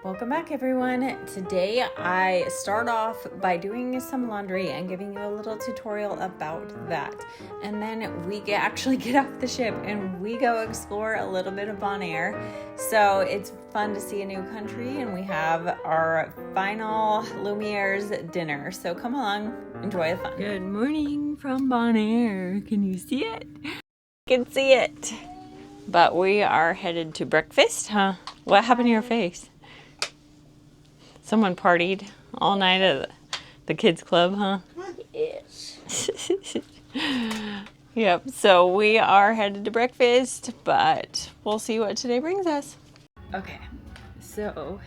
Welcome back, everyone. Today I start off by doing some laundry and giving you a little tutorial about that. And then we actually get off the ship and we go explore a little bit of Bonaire. So it's fun to see a new country, and we have our final Lumiere's dinner. So come along, enjoy the fun. Good morning from Bonaire. Can you see it? I can see it. But we are headed to breakfast, huh? What happened to your face? Someone partied all night at the kids club, huh? Yes. Yep, so we are headed to breakfast, but we'll see what today brings us. Okay, so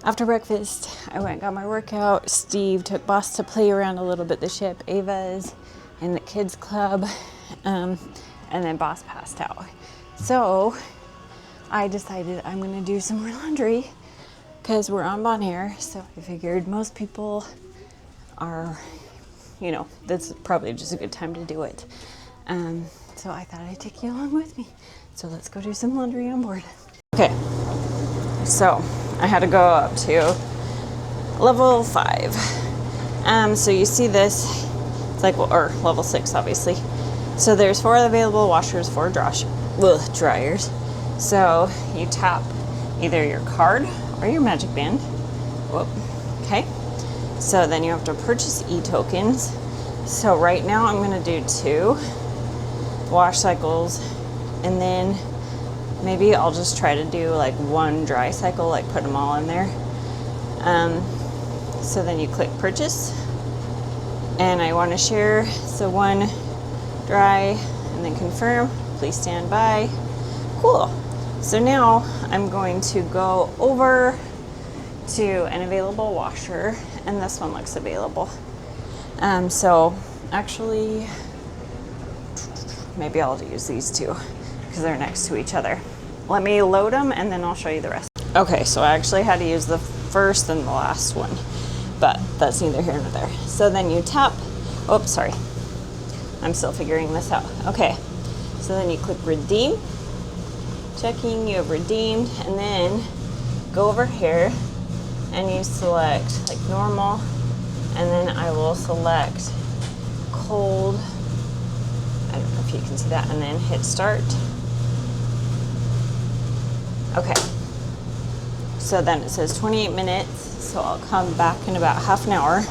after breakfast, I went and got my workout. Steve took Boss to play around a little bit the ship. Ava's in the kids club, and then Boss passed out. So I decided I'm gonna do some more laundry because we're on Bonaire, so I figured most people are, that's probably just a good time to do it. So I thought I'd take you along with me. So let's go do some laundry on board. Okay, so I had to go up to level 5. So you see this, it's like, or level 6, obviously. So there's 4 available washers, 4 dryers. So you tap either your card or your magic band. Whoop. Okay. So then you have to purchase e-tokens. So right now I'm going to do 2 wash cycles, and then maybe I'll just try to do like 1 dry cycle, like put them all in there. So then you click purchase, and I want to share. So 1 dry, and then confirm. Please stand by. Cool. So now I'm going to go over to an available washer, and this one looks available. So actually, maybe I'll use these 2 because they're next to each other. Let me load them and then I'll show you the rest. Okay, so I actually had to use the first and the last one, but that's neither here nor there. So then you tap, oops, sorry. I'm still figuring this out. Okay, so then you click redeem. Checking, you have redeemed, and then go over here and you select like normal, and then I will select cold. I don't know if you can see that, and then hit start. Okay, so then it says 28 minutes, so I'll come back in about half an hour.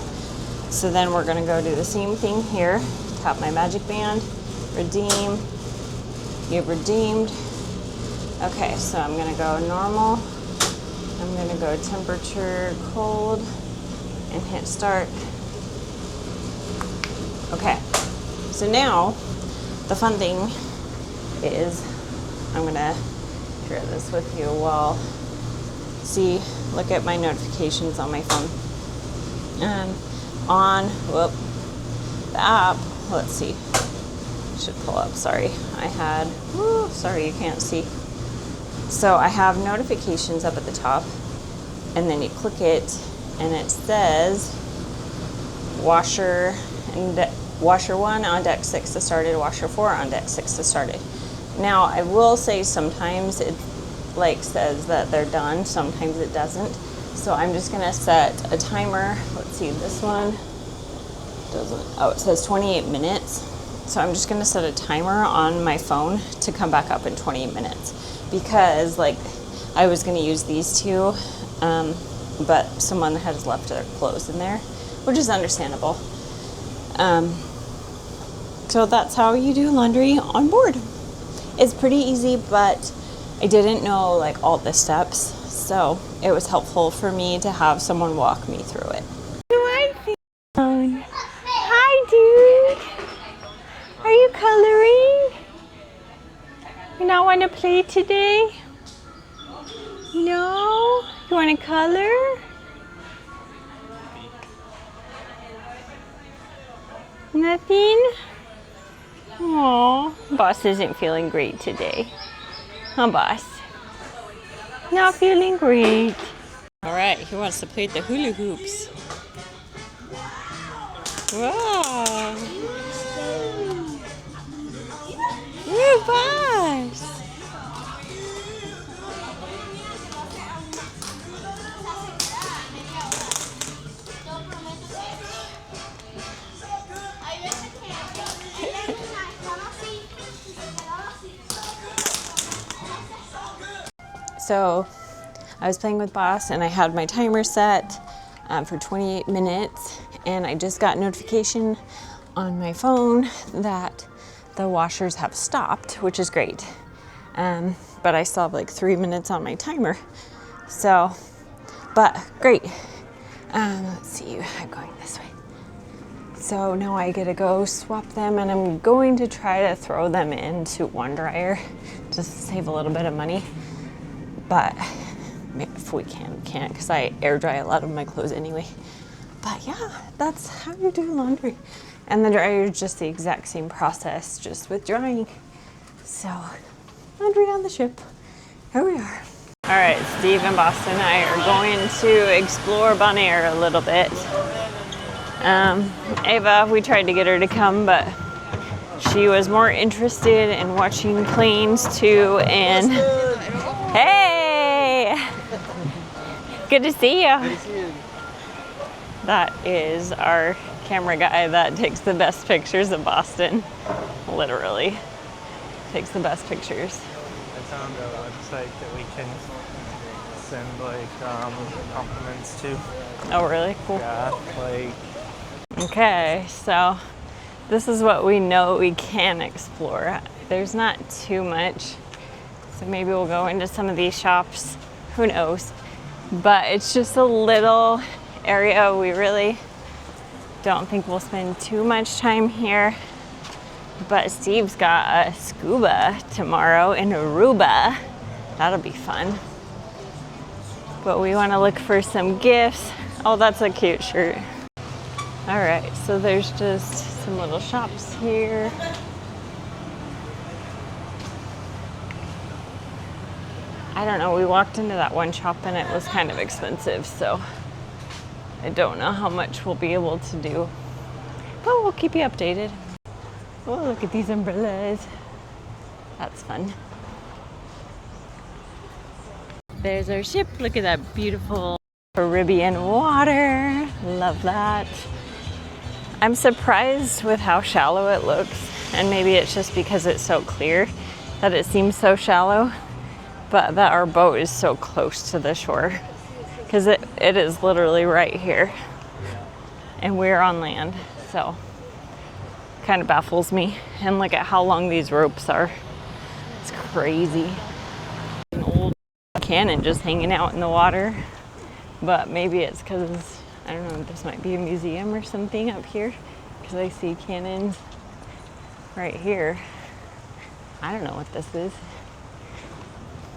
So then we're gonna go do the same thing here. Tap my magic band, redeem. You've redeemed. Okay, so I'm gonna go normal. I'm gonna go temperature cold and hit start. Okay, so now the fun thing is I'm gonna share this with you while, look at my notifications on my phone. On the app, let's see, should pull up, sorry. Sorry you can't see. So I have notifications up at the top, and then you click it and it says washer 1 on deck 6 to started, washer 4 on deck 6 to started. Now I will say sometimes it says that they're done, sometimes it doesn't. So I'm just gonna set a timer. Let's see, this one doesn't, it says 28 minutes. So I'm just gonna set a timer on my phone to come back up in 28 minutes. Because I was gonna use these 2, but someone has left their clothes in there, which is understandable. So that's how you do laundry on board. It's pretty easy, but I didn't know all the steps, so it was helpful for me to have someone walk me through it. Hi, dude. Are you coloring? You not want to play today? No? You want to color? Nothing? Aw, Boss isn't feeling great today. Huh, Boss? Not feeling great. All right, he wants to play with the hula hoops. Wow. Ooh, Boss. So I was playing with Boss and I had my timer set for 28 minutes, and I just got notification on my phone that the washers have stopped, which is great. But I still have like 3 minutes on my timer. So, but great. Let's see, I'm going this way. So now I get to go swap them, and I'm going to try to throw them into one dryer just to save a little bit of money. But if we can, we can't, because I air dry a lot of my clothes anyway. But yeah, that's how you do laundry. And the dryer is just the exact same process, just with drying. So, laundry on the ship. Here we are. All right, Steve and Boston and I are going to explore Bonaire a little bit. Ava, we tried to get her to come, but she was more interested in watching planes too. And hey, good to see you. Good to see you. That is our camera guy that takes the best pictures of Boston. Literally takes the best pictures. I found a website that we can send compliments to. Oh, really? Cool. Yeah, Okay, so this is what we know we can explore. There's not too much, so maybe we'll go into some of these shops. Who knows? But it's just a little area. We really don't think we'll spend too much time here. But Steve's got a scuba tomorrow in Aruba. That'll be fun. But we want to look for some gifts. Oh, that's a cute shirt. All right, so there's just some little shops here. I don't know, we walked into that one shop and it was kind of expensive, so I don't know how much we'll be able to do. But we'll keep you updated. Oh, look at these umbrellas. That's fun. There's our ship. Look at that beautiful Caribbean water. Love that. I'm surprised with how shallow it looks, and maybe it's just because it's so clear that it seems so shallow, but that our boat is so close to the shore, because it is literally right here and we're on land. So kind of baffles me. And look at how long these ropes are. It's crazy. An old cannon just hanging out in the water, but maybe it's because, I don't know, this might be a museum or something up here, because I see cannons right here. I don't know what this is.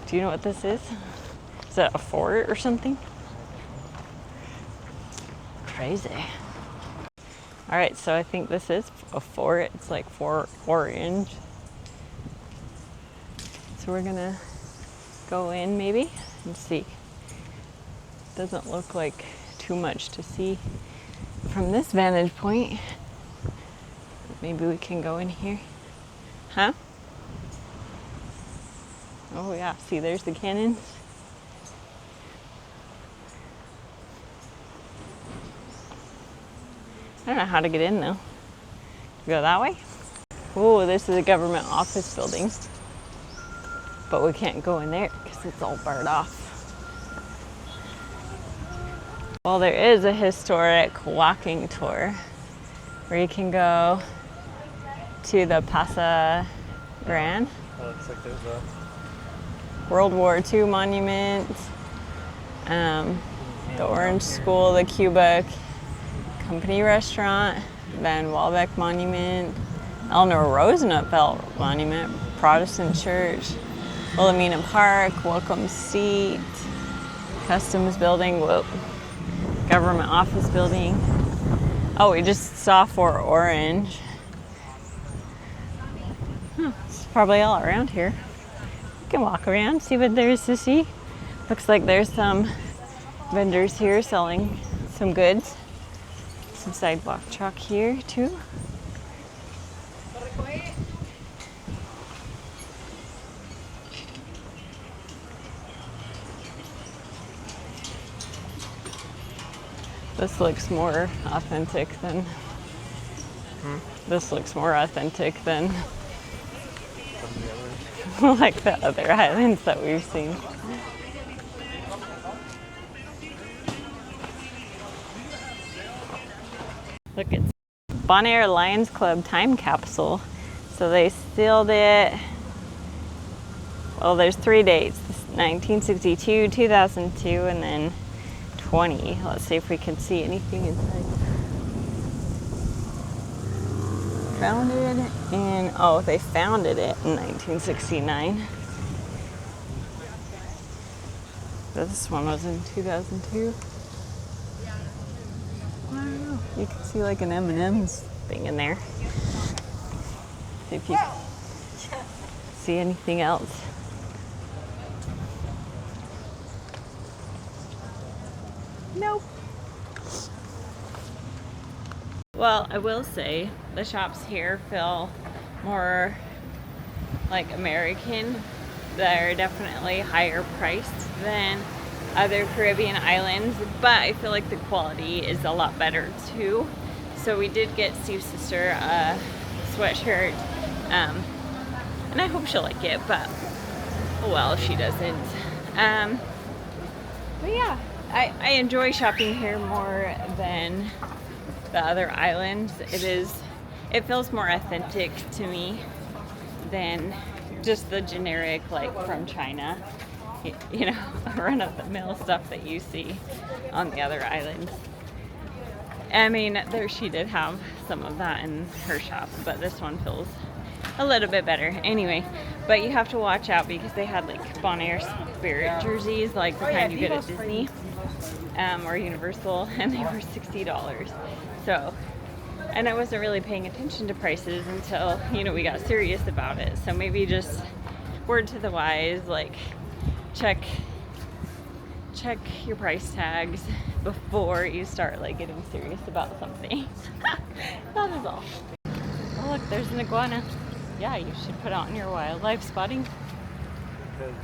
Do you know what this is? Is it a fort or something? Crazy. All right, so I think this is a fort. It's like orange. So we're gonna go in maybe and see. Doesn't look like too much to see from this vantage point. Maybe we can go in here. Huh? Oh yeah, see, there's the cannons. I don't know how to get in though. Go that way? Oh, this is a government office building. But we can't go in there because it's all barred off. Well, there is a historic walking tour where you can go to the Casa Grande. Oh, looks like there's a World War II monument, the Orange School, the Cuba Company Restaurant, Van Walbeck Monument, Eleanor Roosevelt Monument, Protestant Church, Wilhelmina Park, Welcome Seat, Customs Building, whoop, Government Office Building. Oh, we just saw Fort Orange. It's probably all around here. We can walk around, see what there is to see. Looks like there's some vendors here selling some goods. Some sidewalk chalk here too. This looks more authentic than this looks more authentic than like the other islands that we've seen. Look, it's Bonaire Lions Club time capsule. So they sealed it. Well, there's 3 dates: 1962, 2002, and then 20. Let's see if we can see anything inside. Founded in, oh, they founded it in 1969. This one was in 2002. Wow, you can see like an M&M's thing in there. See if you see anything else. Nope. Well, I will say the shops here feel more like American. They're definitely higher priced than other Caribbean islands, but I feel like the quality is a lot better too. So we did get Steve's sister a sweatshirt, and I hope she'll like it, but well, she doesn't. But yeah, I enjoy shopping here more than the other islands. It feels more authentic to me than just the generic, like from China, you know, run-of-the-mill stuff that you see on the other islands. I mean, she did have some of that in her shop, but this one feels a little bit better. Anyway, but you have to watch out because they had like Bonaire Spirit jerseys, like the kind you get at Disney or Universal, and they were $60. So, and I wasn't really paying attention to prices until, you know, we got serious about it. So maybe just word to the wise, like check your price tags before you start like getting serious about something. That is all. Oh look, there's an iguana. Yeah, you should put on your wildlife spotting. Because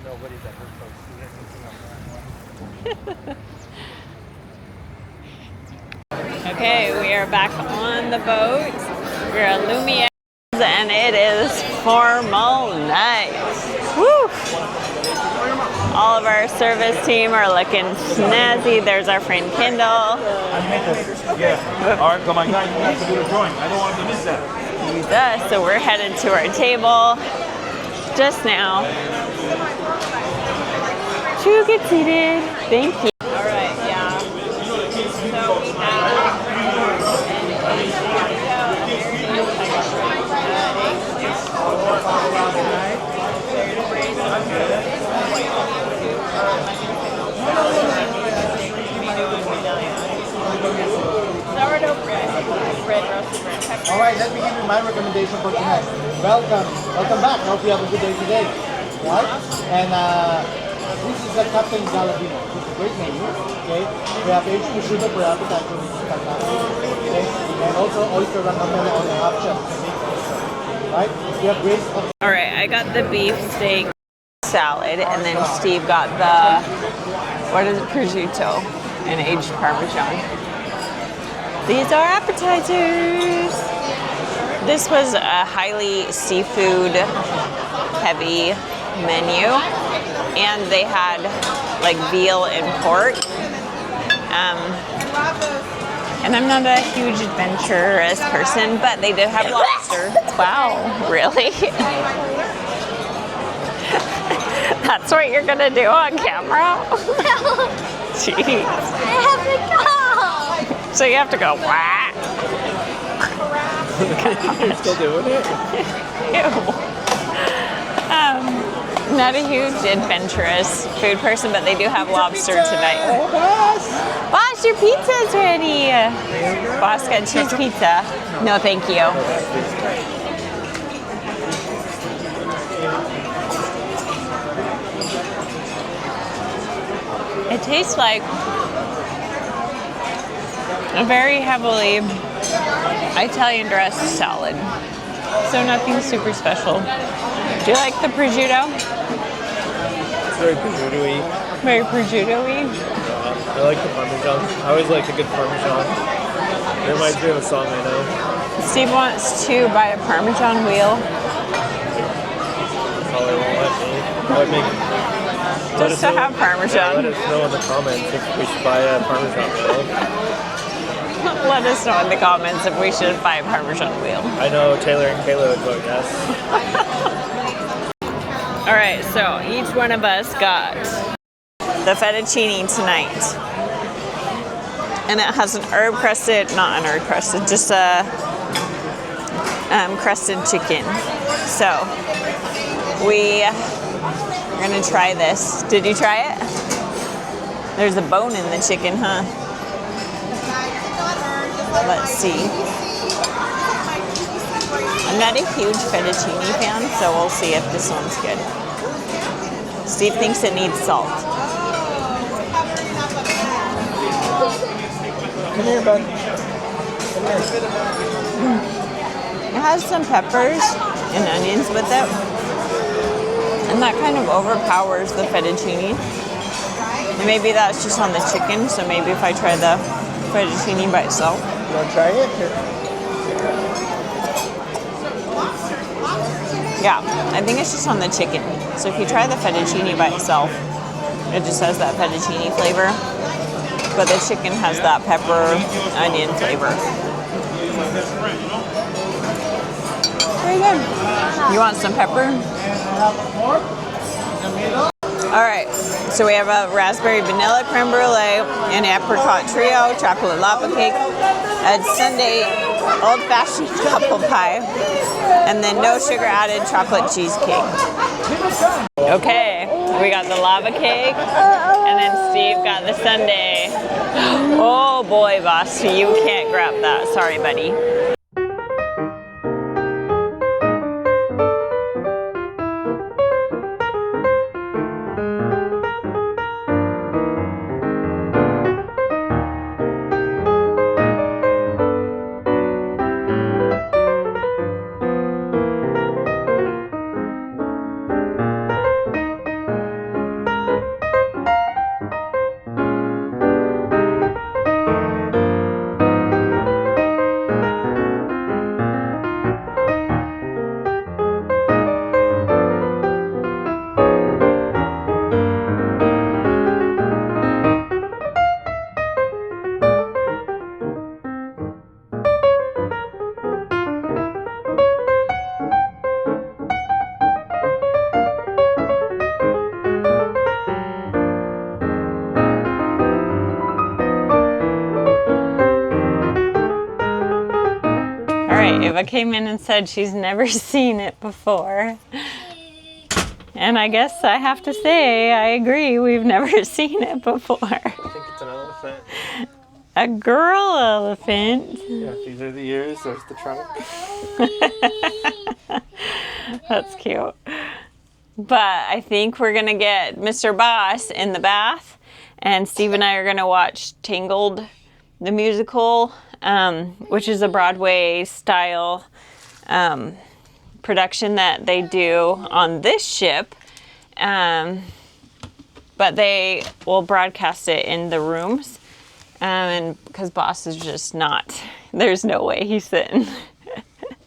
nobody's ever posted anything on that one. Okay, we are back on the boat. We're at Lumiere and it is formal night. Woo! All of our service team are looking snazzy. There's our friend Kendall. Yeah. All right, come on, guys. You have to do the drawing. I don't want to miss that. He's us, so we're headed to our table just now to get seated. Thank you. All right, yeah. So we have sourdough bread, roasted bread, pepper. All right, let me give you my recommendation for tonight. Welcome back. I hope you have a good day today. Right? And this is a Captain Galabino. It's a great menu. Okay, we have aged prosciutto for appetizer, which is fantastic. Okay, and also oyster ratatouille on the half shell. Right? We have great. All right, I got the beef steak salad, and then Steve got the, what is it, prosciutto and aged Parmesan. These are appetizers. This was a highly seafood heavy menu, and they had like veal and pork. And I'm not a huge adventurous person, but they did have lobster. Wow, really? That's what you're gonna do on camera? Jeez. I have to go. So you have to go, wah. You're still doing it? Ew. Not a huge adventurous food person, but they do have lobster tonight. Oh, boss! Boss, your pizza's ready. Boss got cheese pizza. No, thank you. It tastes like a very heavily Italian dressed salad. So nothing super special. Do you like the prosciutto? It's very prosciutto-y. Very prosciutto-y? I like the Parmesan. I always like a good Parmesan. It reminds me of a song I know. Steve wants to buy a Parmesan wheel. That's all they won't let me. Probably make, Just to have Parmesan. Let us know in the comments if we should buy a Parmesan wheel. Let us know in the comments if we should buy a Parmesan wheel. I know Taylor and Kayla would vote yes. All right, so each one of us got the fettuccine tonight. And it has an herb crusted, not an herb crusted, just a crusted chicken. So we are gonna try this. Did you try it? There's a bone in the chicken, huh? Let's see. I'm not a huge fettuccine fan, so we'll see if this one's good. Steve thinks it needs salt. Come here, bud. It has some peppers and onions with it, and that kind of overpowers the fettuccine. And maybe that's just on the chicken, so maybe if I try the fettuccine by itself. You want to try it? Here. Yeah, I think it's just on the chicken. So if you try the fettuccine by itself, it just has that fettuccine flavor. But the chicken has that pepper, onion flavor. Very good. You want some pepper? All right, so we have a raspberry vanilla creme brulee, an apricot trio, chocolate lava cake, a sundae old-fashioned apple pie, and then no sugar added chocolate cheesecake. Okay, we got the lava cake, and then Steve got the sundae. Oh boy, boss, you can't grab that. Sorry, buddy. Ava came in and said she's never seen it before. And I guess I have to say, I agree, we've never seen it before. I think it's an elephant. A girl elephant. Yeah, these are the ears, there's the trunk. That's cute. But I think we're gonna get Mr. Boss in the bath, and Steve and I are gonna watch Tangled, the musical, which is a Broadway style production that they do on this ship. But they will broadcast it in the rooms. And because Boss is just not, there's no way he's sitting.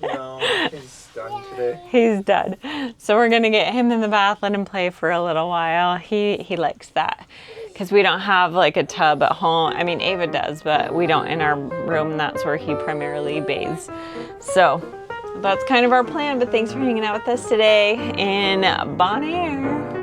No, he's done today. He's done. So we're gonna get him in the bath, let him play for a little while. He likes that. Because we don't have like a tub at home. I mean, Ava does, but we don't in our room. That's where he primarily bathes. So that's kind of our plan. But thanks for hanging out with us today in Bonaire.